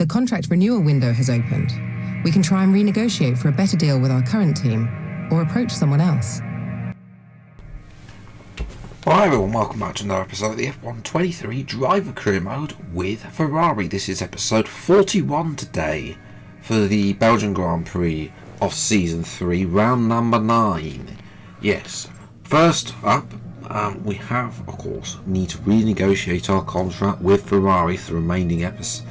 The contract renewal window has opened. We can try and renegotiate for a better deal with our current team, or approach someone else. Hi everyone, welcome back to another episode of the F123 Driver Career Mode with Ferrari. This is episode 41 today for the Belgian Grand Prix of Season 3, round number 9. Yes, first up, we have, of course, need to renegotiate our contract with Ferrari for the remaining episodes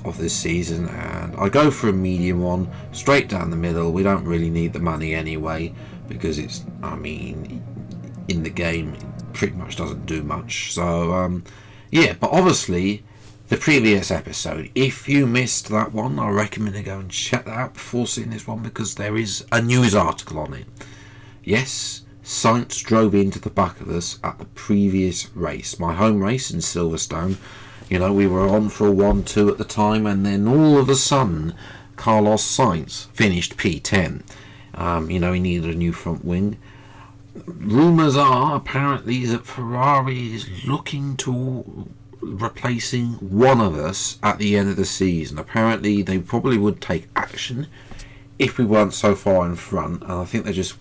of this season, and I go for a medium one, straight down the middle. We don't really need the money anyway, because it's, in the game it pretty much doesn't do much. So yeah, but obviously the previous episode, if you missed that one, I recommend you go and check that out before seeing this one, because there is a news article on it. Yes, SAINZ drove into the back of us at the previous race, my home race in Silverstone. You know, we were on for a 1-2 at the time, and then all of a sudden Carlos Sainz finished P10. He needed a new front wing. Rumours are apparently that Ferrari is looking to replacing one of us at the end of the season. Apparently they probably would take action if we weren't so far in front, and I think they're just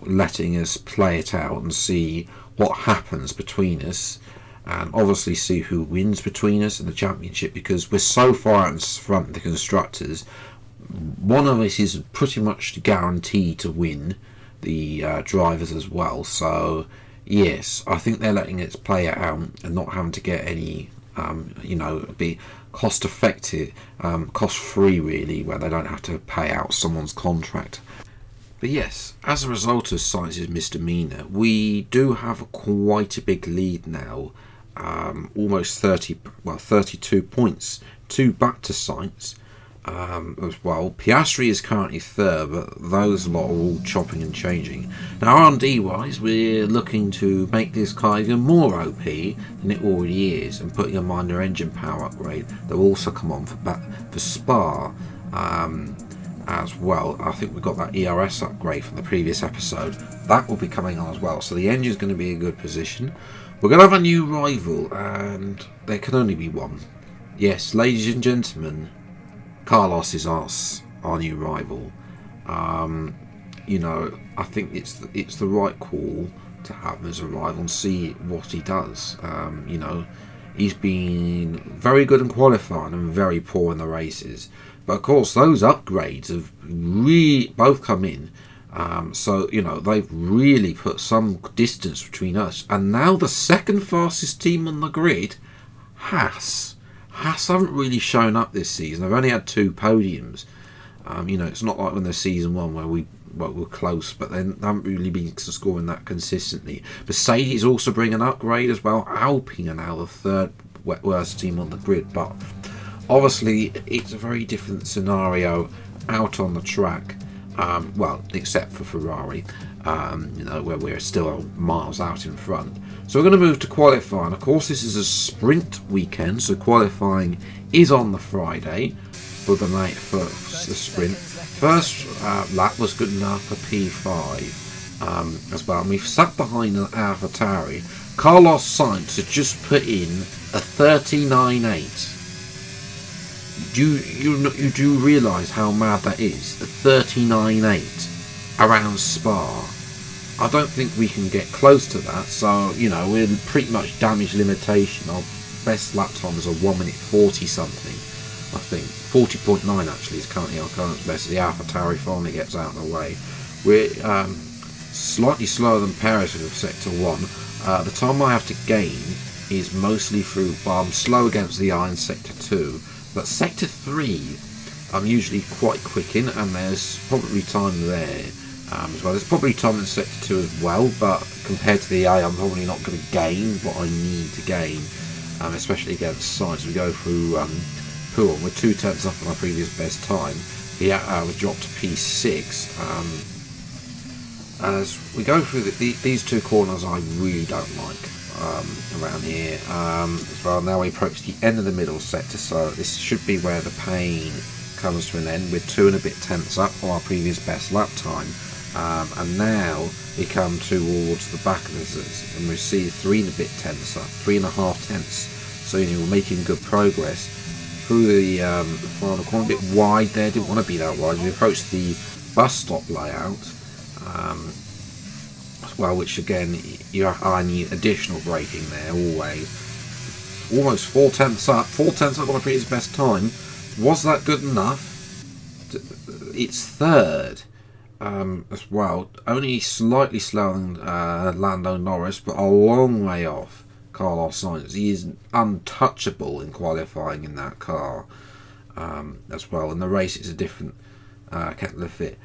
letting us play it out and see what happens between us, and obviously see who wins between us in the championship, because we're so far out in front of the constructors. One of us is pretty much guaranteed to win the drivers as well. So yes, I think they're letting it play it out and not having to get any be cost effective, cost free really, where they don't have to pay out someone's contract. But yes, as a result of Sainz's misdemeanor, we do have quite a big lead now, almost 32 points, 2 back to Sainz. As well, Piastri is currently third, but those lot are all chopping and changing. Now, R&D wise, we're looking to make this car even more OP than it already is, and putting a minor engine power upgrade that will also come on for Spa as well. I think we got that ERS upgrade from the previous episode. That will be coming on as well, so the engine's going to be in a good position. We're going to have a new rival, and there can only be one. Yes, ladies and gentlemen, Carlos is our new rival. I think it's the right call to have him as a rival and see what he does. He's been very good in qualifying and very poor in the races. But of course, those upgrades have really both come in. So they've really put some distance between us. And now the second fastest team on the grid, Haas haven't really shown up this season. They've only had 2 podiums. It's not like when they're season 1 where we were close, but they haven't really been scoring that consistently. Mercedes also bring an upgrade as well. Alpine are now the third worst team on the grid, but obviously it's a very different scenario out on the track. Except for Ferrari, where we're still miles out in front. So we're going to move to qualifying. Of course, this is a sprint weekend, so qualifying is on the Friday for the sprint. First lap was good enough for P5 as well. And we've sat behind an AlphaTauri. Carlos Sainz has just put in a 39.8. You do realise how mad that is? A 39.8 around Spa. I don't think we can get close to that. So we're pretty much damage limitation. Our best lap time is a 1 minute 40 something. I think 40.9 actually is currently our current best. The AlphaTauri finally gets out of the way. We're slightly slower than Perez with sector 1. The time I have to gain is mostly through. I'm slow against the eye in sector 2. But sector 3, I'm usually quite quick in, and there's probably time there as well. There's probably time in sector 2 as well, but compared to the A, I'm probably not going to gain what I need to gain, especially against Sainz. We go through Pool, we're 2 tenths up on our previous best time. We dropped to P6. As we go through these 2 corners, I really don't like. Around here as well. Now we approach the end of the middle sector, so this should be where the pain comes to an end. We're 2 and a bit tenths up on our previous best lap time, and now we come towards the back of this and we see 3 and a bit tenths up, 3.5 tenths. So we're making good progress through the final corner. A bit wide there, didn't want to be that wide. We approached the bus stop layout as well, which again, I need additional braking there always. Almost 4/10 up, 4/10 up on a previous best time. Was that good enough? It's third as well, only slightly slower than Lando Norris, but a long way off Carlos Sainz. He is untouchable in qualifying in that car as well. In the race, it's a different kettle of fish.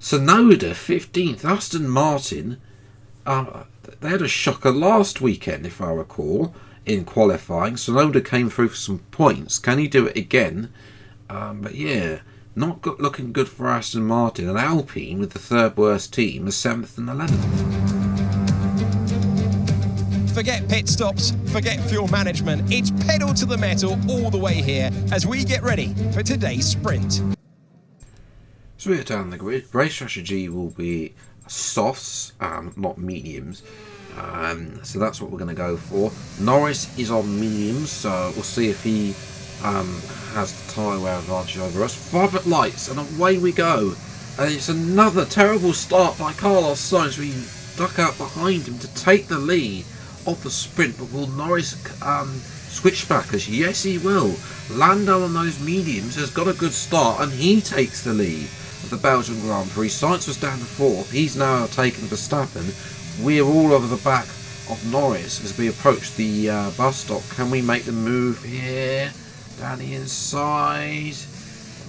Sonoda 15th, Aston Martin. They had a shocker last weekend, if I recall, in qualifying. Sonoda came through for some points. Can he do it again? But yeah, not looking good for Aston Martin. And Alpine, with the third worst team, is 7th and 11th. Forget pit stops, forget fuel management. It's pedal to the metal all the way here as we get ready for today's sprint. So we're down the grid. Race strategy will be softs, not mediums. So that's what we're going to go for. Norris is on mediums, so we'll see if he has the tyre wear advantage over us. 5 at lights, and away we go. And it's another terrible start by Carlos Sainz. We duck out behind him to take the lead of the sprint, but will Norris switch backers? Yes, he will. Lando on those mediums has got a good start, and he takes the lead of the Belgian Grand Prix. Sainz was down to 4th. He's now taken Verstappen. We're all over the back of Norris as we approach the bus stop. Can we make the move here? Down the inside.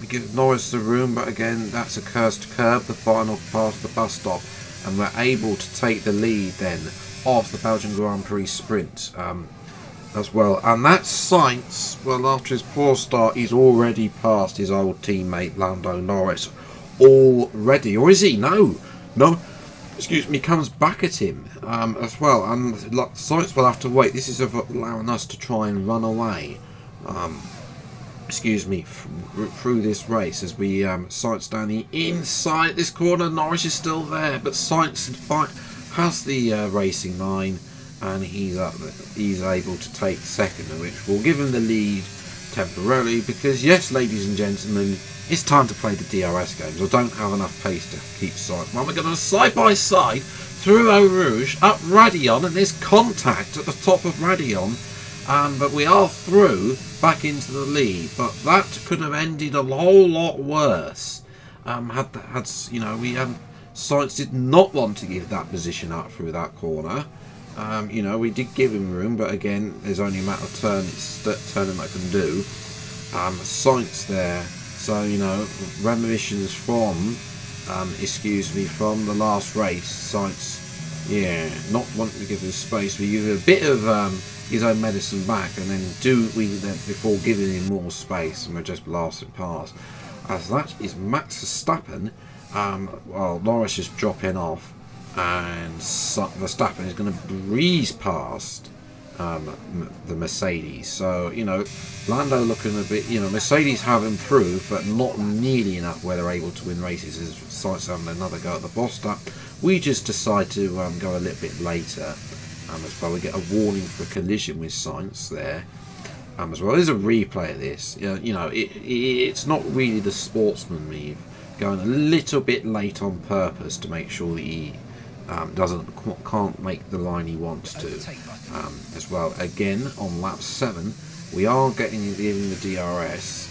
We give Norris the room, but again, that's a cursed curb, the final part of the bus stop. And we're able to take the lead then of the Belgian Grand Prix sprint as well. And that's Sainz. Well, after his poor start, he's already passed his old teammate Lando Norris. Already. Or is he? No. Excuse me, comes back at him as well. And Sainz will have to wait. This is allowing us to try and run away. Through this race as we Sainz down the inside this corner. Norris is still there, but Sainz in fact has the racing line, and he's able to take second, which will give him the lead temporarily. Because yes, ladies and gentlemen, it's time to play the DRS games. I don't have enough pace to keep Sainz. Well, we're going to side by side through Eau Rouge up Radion, and there's contact at the top of Radion. But we are through back into the lead, but that could have ended a whole lot worse. Sainz did not want to give that position up through that corner. We did give him room, but again, there's only a matter of turning that can do. Sainz there, so reminiscents from the last race. Sainz, not wanting to give him space. We give him a bit of his own medicine back, and then before giving him more space, and we're just blasting past. As that is Max Verstappen. Norris is dropping off, and Verstappen is going to breeze past the Mercedes. So Lando looking a bit. Mercedes have improved, but not nearly enough where they're able to win races. As Sainz having another go at the boss stop, we just decide to go a little bit later. As well, we get a warning for a collision with Sainz there as well. There's a replay of this. It's not really the sportsman move, going a little bit late on purpose to make sure that he can't make the line he wants to as well. Again, on lap 7, we are giving the DRS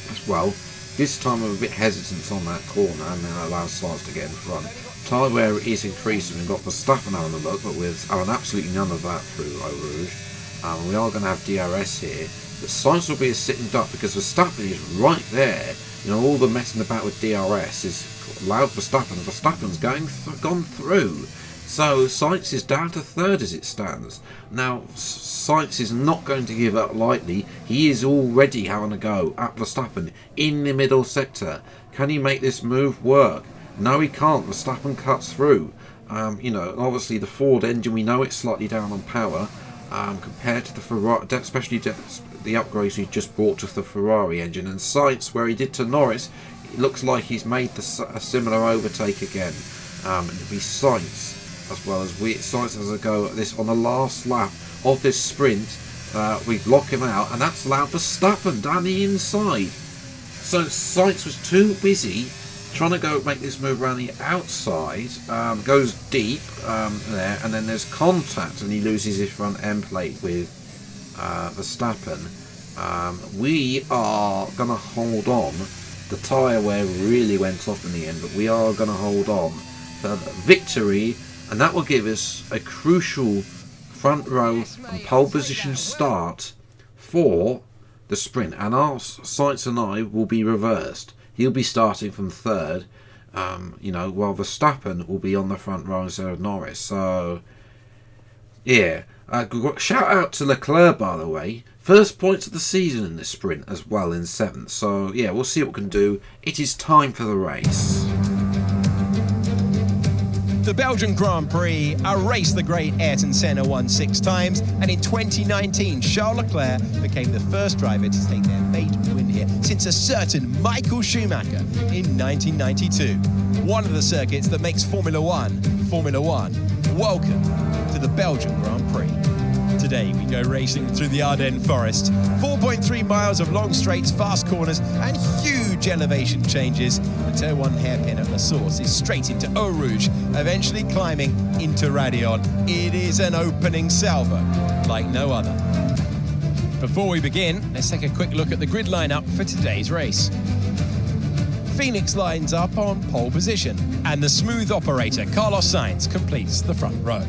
as well. This time I'm a bit hesitant on that corner, and then allows Sainz to get in front. Tyre wear is increasing. We've got Verstappen having a look, but we're having absolutely none of that through Eau Rouge. We are going to have DRS here. But Sainz will be a sitting duck because Verstappen is right there. All the messing about with DRS is allowed Verstappen. Verstappen's gone through. So Sainz is down to 3rd as it stands. Now, Sainz is not going to give up lightly. He is already having a go at Verstappen in the middle sector. Can he make this move work? No, he can't. Verstappen cuts through. Obviously the Ford engine, we know it's slightly down on power compared to the Ferrari, especially the upgrades he just brought to the Ferrari engine. And Sainz, where he did to Norris, it looks like he's made a similar overtake again. It'll be Sainz as well as Sainz has a go at this on the last lap of this sprint, we block him out, and that's allowed Verstappen down the inside. So SAINZ was too busy trying to go make this move around the outside, goes deep there, and then there's contact, and he loses his front end plate with Verstappen. We are going to hold on. The tyre wear really went off in the end, but we are going to hold on for victory, and that will give us a crucial front row and pole position start for the sprint, and our SAINZ and I will be reversed. He'll be starting from third, while Verstappen will be on the front row instead of Norris. So, yeah. Shout out to Leclerc, by the way. First points of the season in this sprint as well, in 7th. So, yeah, we'll see what we can do. It is time for the race. The Belgian Grand Prix, a race the great Ayrton Senna won 6 times, and in 2019 Charles Leclerc became the first driver to take their maiden win here since a certain Michael Schumacher in 1992. One of the circuits that makes Formula One, Formula One. Welcome to the Belgian Grand Prix. Today we go racing through the Ardennes forest, 4.3 miles of long straights, fast corners and huge elevation changes. The turn 1 hairpin at the source is straight into ROUGE, eventually climbing into Radion. It is an opening salvo like no other. Before we begin, let's take a quick look at the grid lineup for today's race. Phoenix lines up on pole position, and the smooth operator Carlos Sainz completes the front row.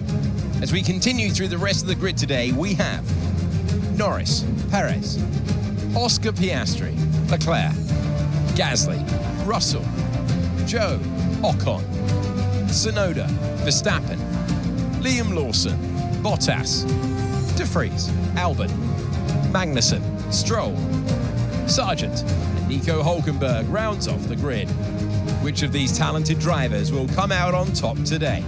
As we continue through the rest of the grid today, we have Norris, Perez, Oscar Piastri, Leclerc, Gasly, Russell, Joe, Ocon, Tsunoda, Verstappen, Liam Lawson, Bottas, De Vries, Albon, Magnussen, Stroll, Sargent, and Nico Hulkenberg rounds off the grid. Which of these talented drivers will come out on top today?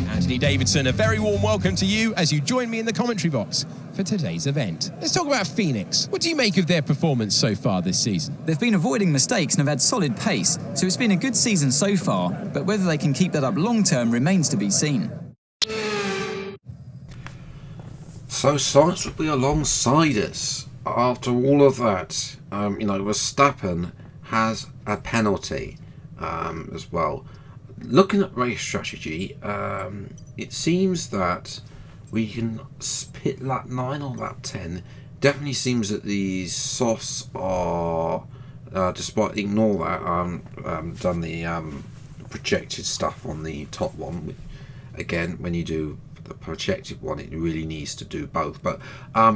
Anthony Davidson, a very warm welcome to you as you join me in the commentary box for today's event. Let's talk about Phoenix. What do you make of their performance so far this season? They've been avoiding mistakes and have had solid pace, so it's been a good season so far, but whether they can keep that up long term remains to be seen. So SAINZ will be alongside us after all of that. Verstappen has a penalty as well. Looking at race strategy, it seems that we can pit lap 9 or lap 10. Definitely seems that these softs are, despite ignore that, done the projected stuff on the top one. Again, when you do the projected one, it really needs to do both. But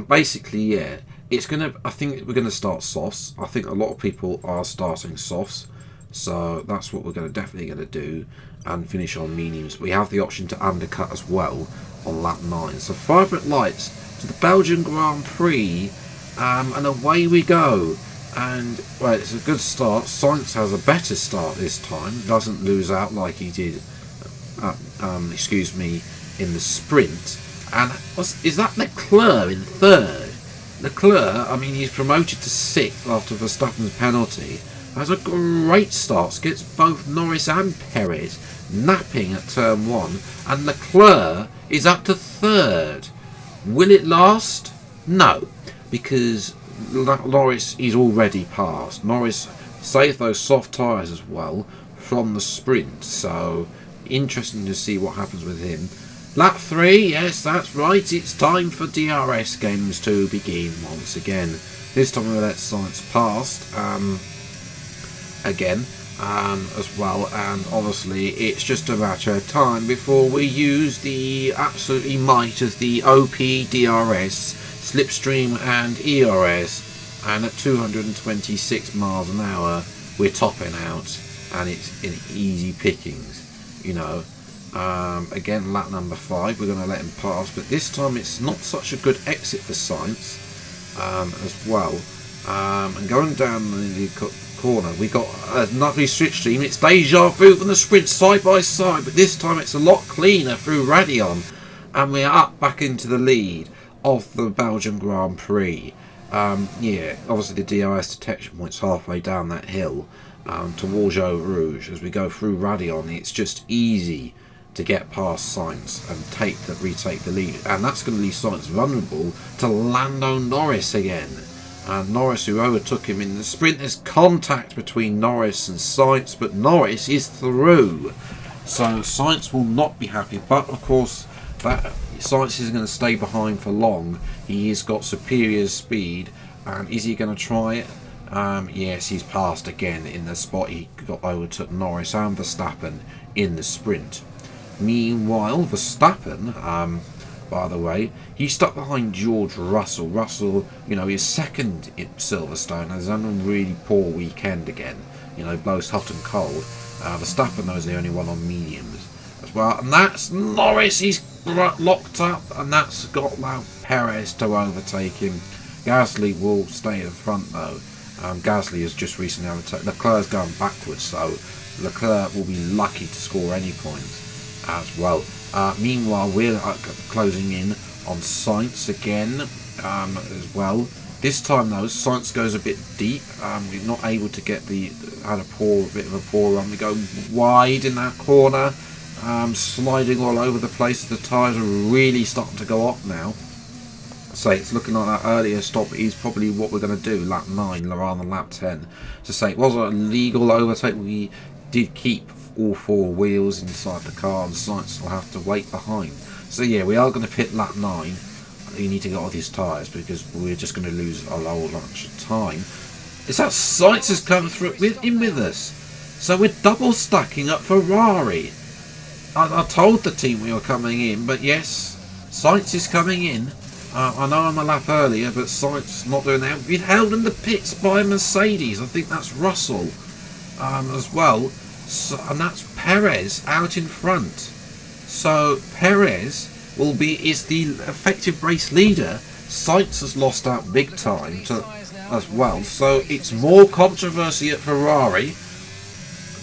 basically, yeah, I think we're gonna start softs. I think a lot of people are starting softs. So that's what we're definitely going to do, and finish on mediums. We have the option to undercut as well on lap 9. So 5 lights to the Belgian Grand Prix, and away we go. And well, it's a good start. SAINZ has a better start this time. Doesn't lose out like he did, in the sprint. And is that Leclerc in 3rd? Leclerc, he's promoted to 6th after Verstappen's penalty. Has a great start, gets both Norris and Perez napping at turn 1, and Leclerc is up to 3rd. Will it last? No, because Norris is already passed. Norris saved those soft tyres as well from the sprint, so interesting to see what happens with him. Lap 3, yes, that's right, it's time for DRS games to begin once again. This time we'll let SAINZ past. Again as well, and obviously it's just a matter of time before we use the absolutely might of the OP, DRS, Slipstream and ERS, and at 226 miles an hour we're topping out, and it's in easy pickings, again lap number 5 we're going to let him pass, but this time it's not such a good exit for SAINZ as well, and going down the corner we got another slipstream. It's deja vu from the sprint side by side, but this time it's a lot cleaner through Radion, and we're up back into the lead of the Belgian Grand Prix. Obviously the DRS detection point's halfway down that hill towards ROUGE. As we go through Radion, it's just easy to get past SAINZ and retake the lead, and that's going to leave SAINZ vulnerable to Lando Norris again. And Norris, who overtook him in the sprint, there's contact between Norris and SAINZ, but Norris is through. So SAINZ will not be happy, but of course that SAINZ isn't going to stay behind for long. He has got superior speed, and is he going to try it? Yes, he's passed again in the spot he got overtook Norris and Verstappen in the sprint. Meanwhile, Verstappen, by the way, he's stuck behind George Russell. Russell, is second in Silverstone, has done a really poor weekend again. Both hot and cold. Verstappen, though, is the only one on mediums as well. And that's Norris. He's locked up, and that's got Perez to overtake him. Gasly will stay in front, though. Gasly has just recently overtaken. Leclerc's going backwards, so Leclerc will be lucky to score any points as well. Meanwhile, we're closing in on SAINZ again as well. This time though, SAINZ goes a bit deep. We're not able to get had a bit of a poor run. We go wide in that corner, sliding all over the place. The tyres are really starting to go off now. So it's looking like that earlier stop is probably what we're going to do, lap 9 rather than lap 10. To say it wasn't a legal overtake, we did keep all 4 wheels inside the car, and SAINZ will have to wait behind. So yeah, we are going to pit lap 9. You need to get off these tyres because we're just going to lose a whole bunch of time. It's that SAINZ has come through with us. So we're double stacking up Ferrari. I told the team we were coming in, but yes, SAINZ is coming in. I know I'm a lap earlier, but SAINZ not doing that. We've held in the pits by Mercedes. I think that's Russell as well. So, and that's Perez out in front. So Perez is the effective race leader. SAINZ has lost out big time as well. So it's more controversy at Ferrari.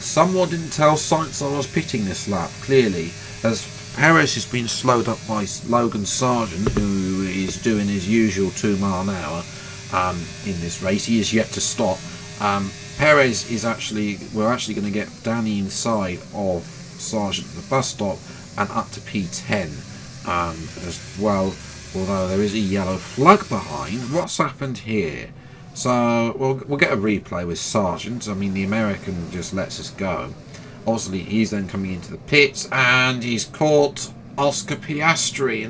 Someone didn't tell SAINZ I was pitting this lap, clearly, as Perez has been slowed up by Logan Sargent, who is doing his usual 2 mile an hour in this race. He is yet to stop. Perez is we're actually going to get down the inside of Sargent at the bus stop and up to P10 as well, although there is a yellow flag behind. What's happened here? So we'll get a replay with Sargent. I mean, the American just lets us go. Obviously, he's then coming into the pits, and he's caught Oscar Piastri.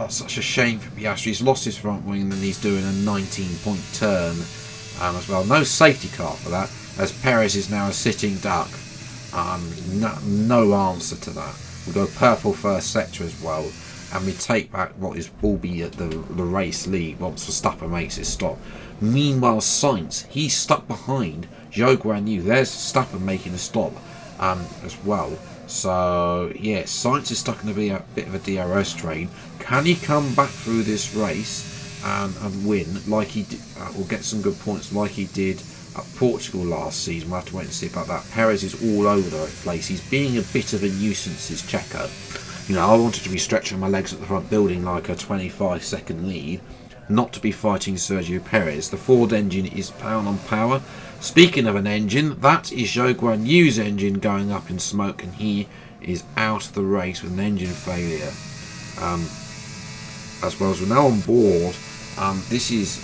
Such a shame for Piastri. He's lost his front wing, and then he's doing a 19-point turn as well. No safety car for that, as Perez is now a sitting duck. No answer to that. We go purple first sector as well, and we take back what will be the race lead once Verstappen makes his stop. Meanwhile, SAINZ, he's stuck behind Zhou Guanyu. There's Verstappen making a stop as well. So yeah, SAINZ is stuck in a bit of a DRS train. Can he come back through this race and win like he did, or get some good points like he did at Portugal last season? We'll have to wait and see about that. Perez is all over the place. He's being a bit of a nuisance, this Checo. I wanted to be stretching my legs at the front, building like a 25-second lead, not to be fighting Sergio Perez. The Ford engine is pound on power. Speaking of an engine, that is Zhou Guanyu's engine going up in smoke, and he is out of the race with an engine failure. As well as we're now on board, this is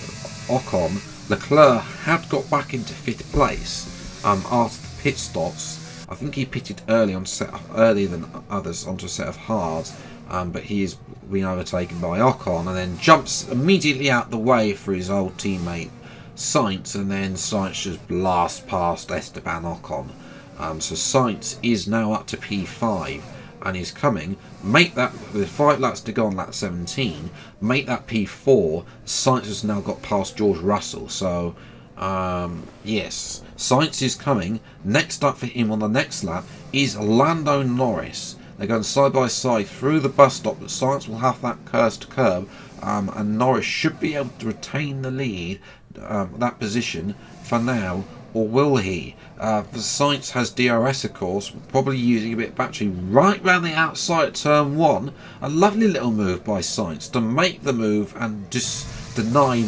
Ocon. Leclerc had got back into 5th place after the pit stops. I think he pitted earlier than others onto a set of hards, but he is being overtaken by Ocon, and then jumps immediately out the way for his old teammate SAINZ, and then SAINZ just blasts past Esteban Ocon. So SAINZ is now up to P5 and is coming. Make that with 5 laps to go on lap 17. Make that P4. SAINZ has now got past George Russell. So yes, SAINZ is coming. Next up for him on the next lap is Lando Norris. They're going side by side through the bus stop, but SAINZ will have that cursed curb, and Norris should be able to retain the lead, that position for now, or will he? SAINZ has DRS, of course, probably using a bit of battery right round the outside at turn 1. A lovely little move by SAINZ to make the move and just deny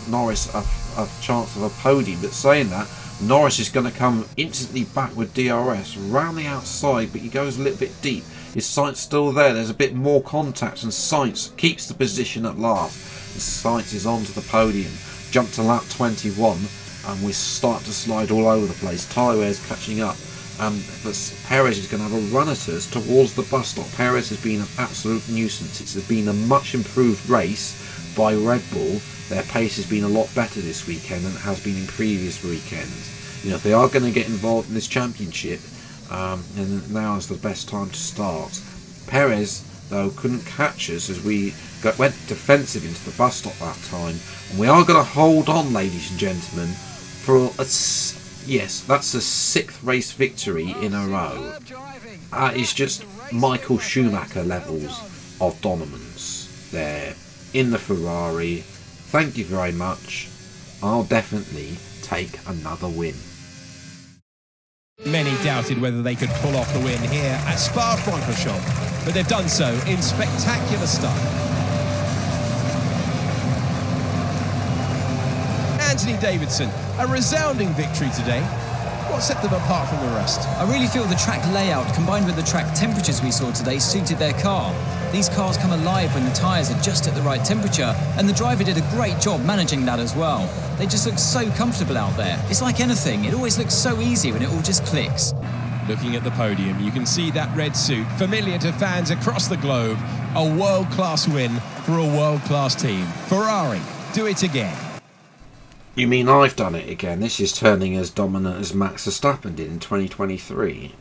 Norris a chance of a podium. But saying that, Norris is going to come instantly back with DRS round the outside, but he goes a little bit deep. Is SAINZ still there? There's a bit more contact, and SAINZ keeps the position at last. SAINZ is onto the podium. Jump to lap 21, and we start to slide all over the place. Tyre's catching up. But Perez is going to have a run at us towards the bus stop. Perez has been an absolute nuisance. It's been a much improved race by Red Bull. Their pace has been a lot better this weekend than it has been in previous weekends. You know, if they are going to get involved in this championship, then now is the best time to start. Perez, though, couldn't catch us as we went defensive into the bus stop that time. And we are going to hold on, ladies and gentlemen, for a... Yes, that's a 6th race victory in a row. It's just Michael Schumacher levels of dominance there in the Ferrari. Thank you very much. I'll definitely take another win. Many doubted whether they could pull off the win here at Spa-Francorchamps, but they've done so in spectacular style. Anthony Davidson, a resounding victory today. What set them apart from the rest? I really feel the track layout combined with the track temperatures we saw today suited their car. These cars come alive when the tyres are just at the right temperature, and the driver did a great job managing that as well. They just look so comfortable out there. It's like anything, it always looks so easy when it all just clicks. Looking at the podium, you can see that red suit, familiar to fans across the globe. A world-class win for a world-class team. Ferrari, do it again. You mean I've done it again? This is turning as dominant as Max Verstappen did in 2023.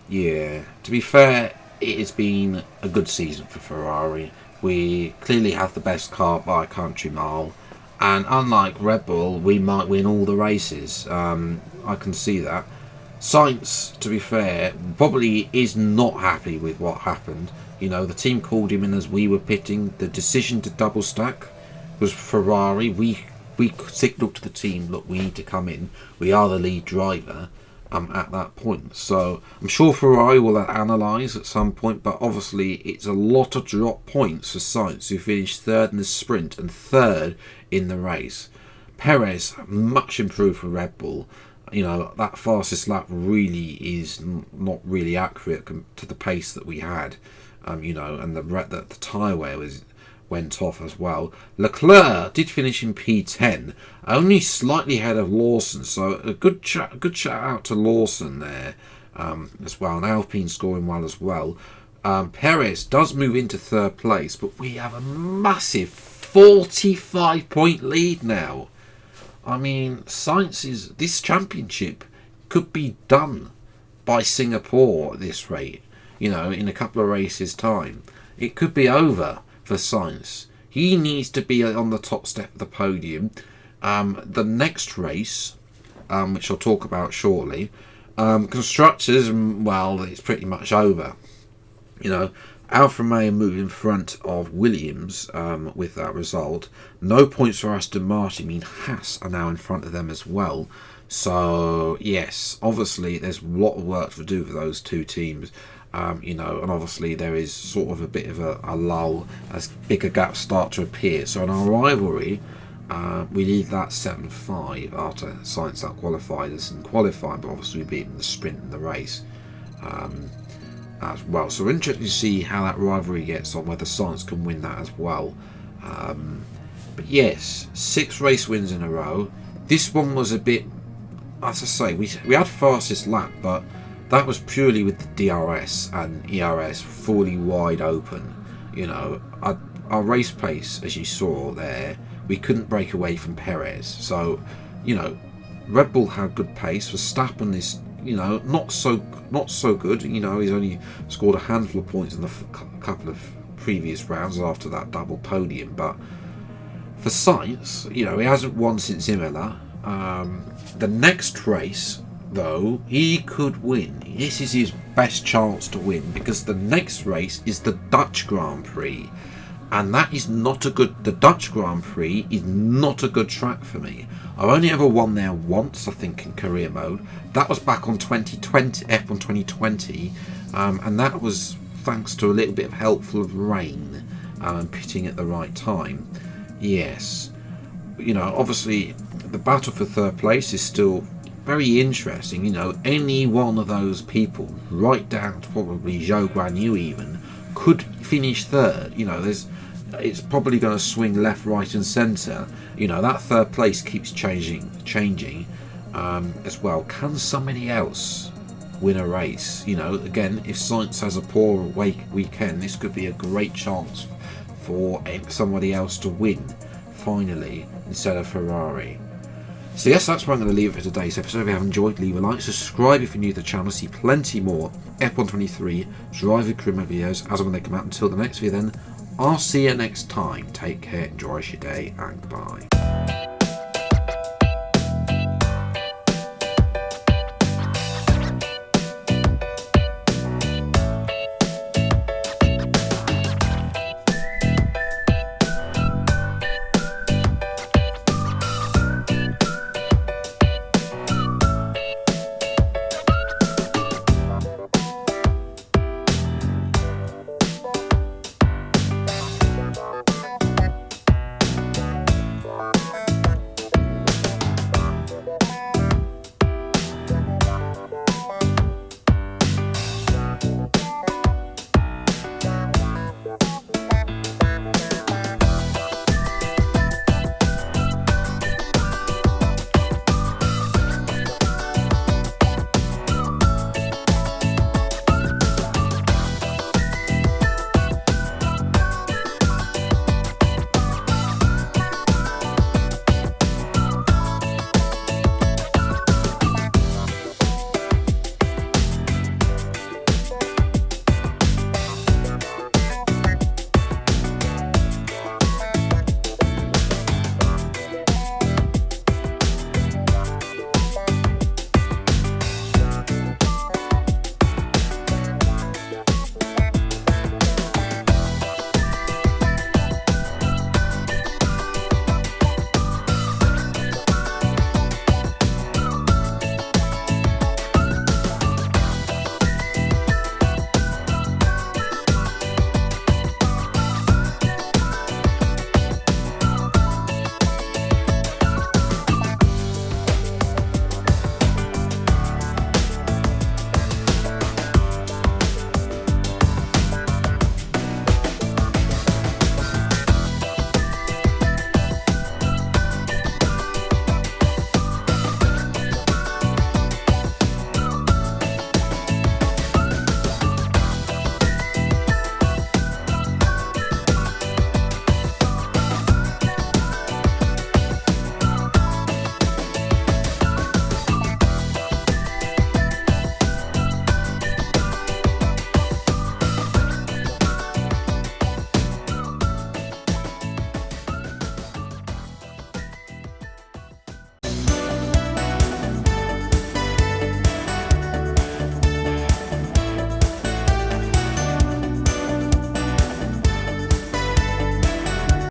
Yeah, to be fair, it has been a good season for Ferrari. We clearly have the best car by a country mile, and unlike Red Bull, we might win all the races. I can see that. SAINZ, to be fair, probably is not happy with what happened. You know, the team called him in as we were pitting. The decision to double stack was Ferrari. We signalled to the team, look, we need to come in. We are the lead driver at that point. So I'm sure Ferrari will analyse at some point, but obviously it's a lot of drop points for SAINZ, who finished 3rd in the sprint and 3rd in the race. Perez, much improved for Red Bull. You know, that fastest lap really is not really accurate to the pace that we had. You know, and the tyre wear went off as well. Leclerc did finish in P10, only slightly ahead of Lawson, so a good shout out to Lawson there as well, and Alpine scoring well as well. Perez does move into 3rd place, but we have a massive 45-point lead now. I mean, this championship could be done by Singapore at this rate. You know, in a couple of races' time, it could be over for SAINZ. He needs to be on the top step of the podium. The next race, which I'll talk about shortly, constructors, well, it's pretty much over. You know, Alfa Romeo moved in front of Williams with that result. No points for Aston Martin. I mean, Haas are now in front of them as well. So yes, obviously there's a lot of work to do for those two teams. You know, and obviously there is sort of a bit of a lull as bigger gaps start to appear. So in our rivalry, we lead that 7-5 after SAINZ out-qualified us in qualifying, but obviously we beat them in the sprint and the race as well. So interesting to see how that rivalry gets on, whether SAINZ can win that as well. But yes, 6 race wins in a row. This one was a bit, as I say, we had fastest lap, but that was purely with the DRS and ERS fully wide open. You know, our race pace, as you saw there, we couldn't break away from Perez. So, you know, Red Bull had good pace. Verstappen is, you know, not so good. You know, he's only scored a handful of points in the couple of previous rounds after that double podium. But for SAINZ, you know, he hasn't won since Imola. The next race, though, he could win. This is his best chance to win, because the next race is the Dutch Grand Prix, and that is not a good. The Dutch Grand Prix is not a good track for me. I've only ever won there once, I think, in career mode. That was back on 2020, F1 2020, and that was thanks to a little bit of helpful of rain and pitting at the right time. Yes, you know, obviously the battle for 3rd place is still very interesting. You know, any one of those people, right down to probably Zhou Guanyu even, could finish third. You know, it's probably going to swing left, right and centre. You know, that third place keeps changing as well. Can somebody else win a race? You know, again, if SAINZ has a poor weekend, this could be a great chance for somebody else to win finally instead of Ferrari. So yes, that's where I'm going to leave it for today's episode. If you have enjoyed, leave a like, subscribe if you're new to the channel. See plenty more F123 driver career mode videos as and when they come out. Until the next video then, I'll see you next time. Take care, enjoy your day, and goodbye.